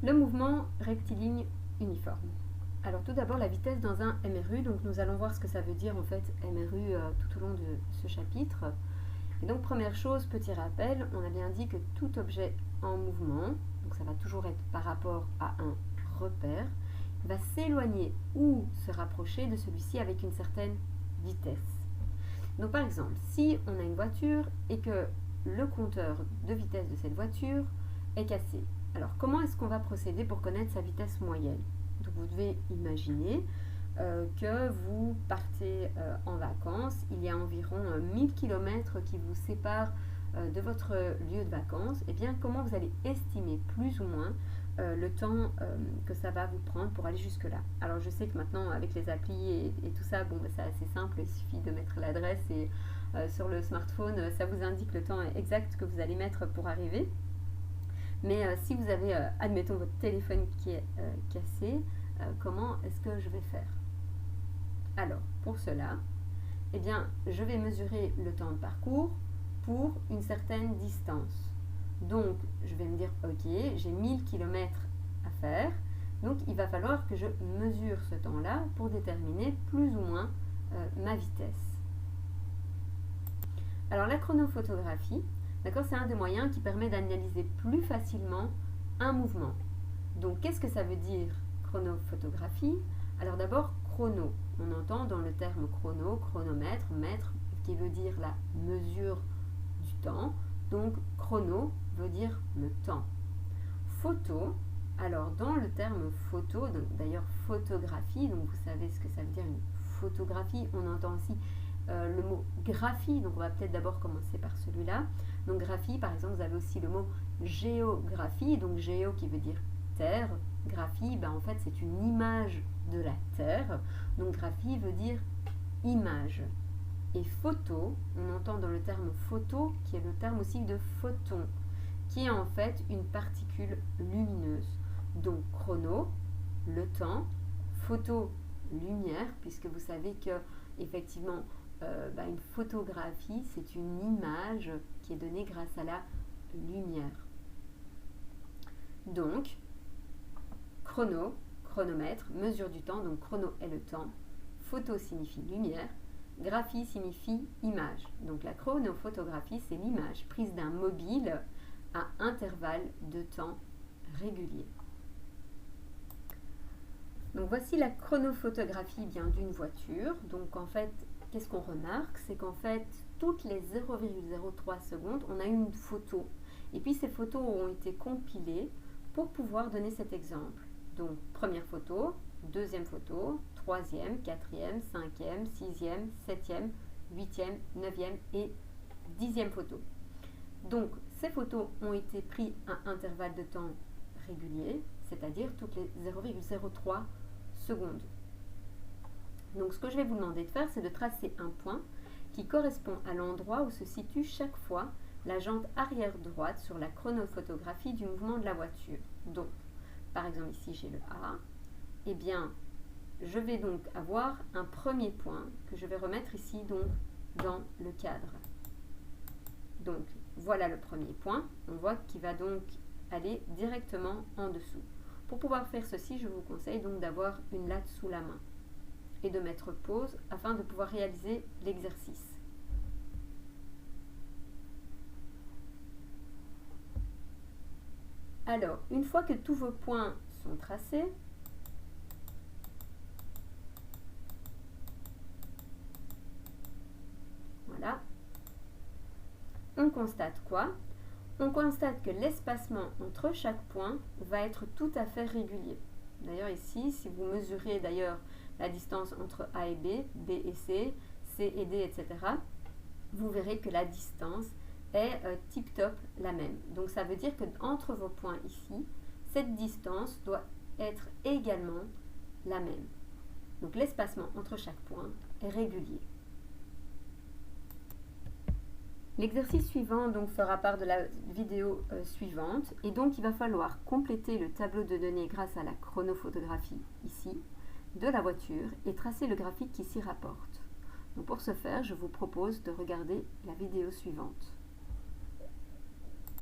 Le mouvement rectiligne uniforme. Alors tout d'abord la vitesse dans un MRU, donc nous allons voir ce que ça veut dire en fait MRU tout au long de ce chapitre. Et donc première chose, petit rappel, on a bien dit que tout objet en mouvement, donc ça va toujours être par rapport à un repère, va s'éloigner ou se rapprocher de celui-ci avec une certaine vitesse. Donc par exemple, si on a une voiture et que le compteur de vitesse de cette voiture est cassé, alors comment est-ce qu'on va procéder pour connaître sa vitesse moyenne? Donc vous devez imaginer que vous partez en vacances, il y a environ 1000 km qui vous séparent de votre lieu de vacances, et bien comment vous allez estimer plus ou moins le temps que ça va vous prendre pour aller jusque là. Alors je sais que maintenant avec les applis et tout ça, bon, bah, c'est assez simple, il suffit de mettre l'adresse et sur le smartphone ça vous indique le temps exact que vous allez mettre pour arriver. Mais si vous avez, admettons, votre téléphone qui est cassé, comment est-ce que je vais faire? Alors, pour cela, eh bien, je vais mesurer le temps de parcours pour une certaine distance. Donc, je vais me dire, ok, j'ai 1000 km à faire, donc il va falloir que je mesure ce temps-là pour déterminer plus ou moins ma vitesse. Alors, la chronophotographie, d'accord, c'est un des moyens qui permet d'analyser plus facilement un mouvement. Donc, qu'est-ce que ça veut dire chronophotographie? Alors d'abord, chrono. On entend dans le terme chrono, chronomètre, mètre, qui veut dire la mesure du temps. Donc, chrono veut dire le temps. Photo, alors dans le terme photo, d'ailleurs photographie, donc vous savez ce que ça veut dire une photographie, on entend aussi le mot graphie, donc on va peut-être d'abord commencer par celui-là. Donc graphie, par exemple, vous avez aussi le mot géographie, donc géo qui veut dire terre, graphie, ben en fait c'est une image de la terre, donc graphie veut dire image. Et photo, on entend dans le terme photo, qui est le terme aussi de photon, qui est en fait une particule lumineuse. Donc chrono, le temps, photo, lumière, puisque vous savez que effectivement une photographie c'est une image qui est donnée grâce à la lumière. Donc chrono, chronomètre, mesure du temps, donc chrono est le temps, photo signifie lumière, graphie signifie image. Donc la chronophotographie, c'est l'image prise d'un mobile à intervalles de temps réguliers. Donc voici la chronophotographie d'une voiture. Donc en fait, qu'est-ce qu'on remarque? C'est qu'en fait, toutes les 0,03 secondes, on a une photo. Et puis ces photos ont été compilées pour pouvoir donner cet exemple. Donc première photo, deuxième photo, troisième, quatrième, cinquième, sixième, septième, huitième, neuvième et dixième photo. Donc ces photos ont été prises à intervalles de temps réguliers, c'est-à-dire toutes les 0,03 secondes. Donc ce que je vais vous demander de faire, c'est de tracer un point qui correspond à l'endroit où se situe chaque fois la jante arrière droite sur la chronophotographie du mouvement de la voiture. Donc, par exemple ici j'ai le A, et bien je vais donc avoir un premier point que je vais remettre ici donc dans le cadre. Donc voilà le premier point, on voit qu'il va donc aller directement en dessous. Pour pouvoir faire ceci, je vous conseille donc d'avoir une latte sous la main et de mettre pause afin de pouvoir réaliser l'exercice. Alors, une fois que tous vos points sont tracés, voilà, on constate quoi? On constate que l'espacement entre chaque point va être tout à fait régulier. D'ailleurs ici, si vous mesurez d'ailleurs la distance entre A et B, B et C, C et D, etc., vous verrez que la distance est tip-top la même. Donc ça veut dire qu'entre vos points ici, cette distance doit être également la même. Donc l'espacement entre chaque point est régulier. L'exercice suivant donc fera part de la vidéo suivante et donc il va falloir compléter le tableau de données grâce à la chronophotographie ici de la voiture et tracer le graphique qui s'y rapporte. Donc pour ce faire, je vous propose de regarder la vidéo suivante.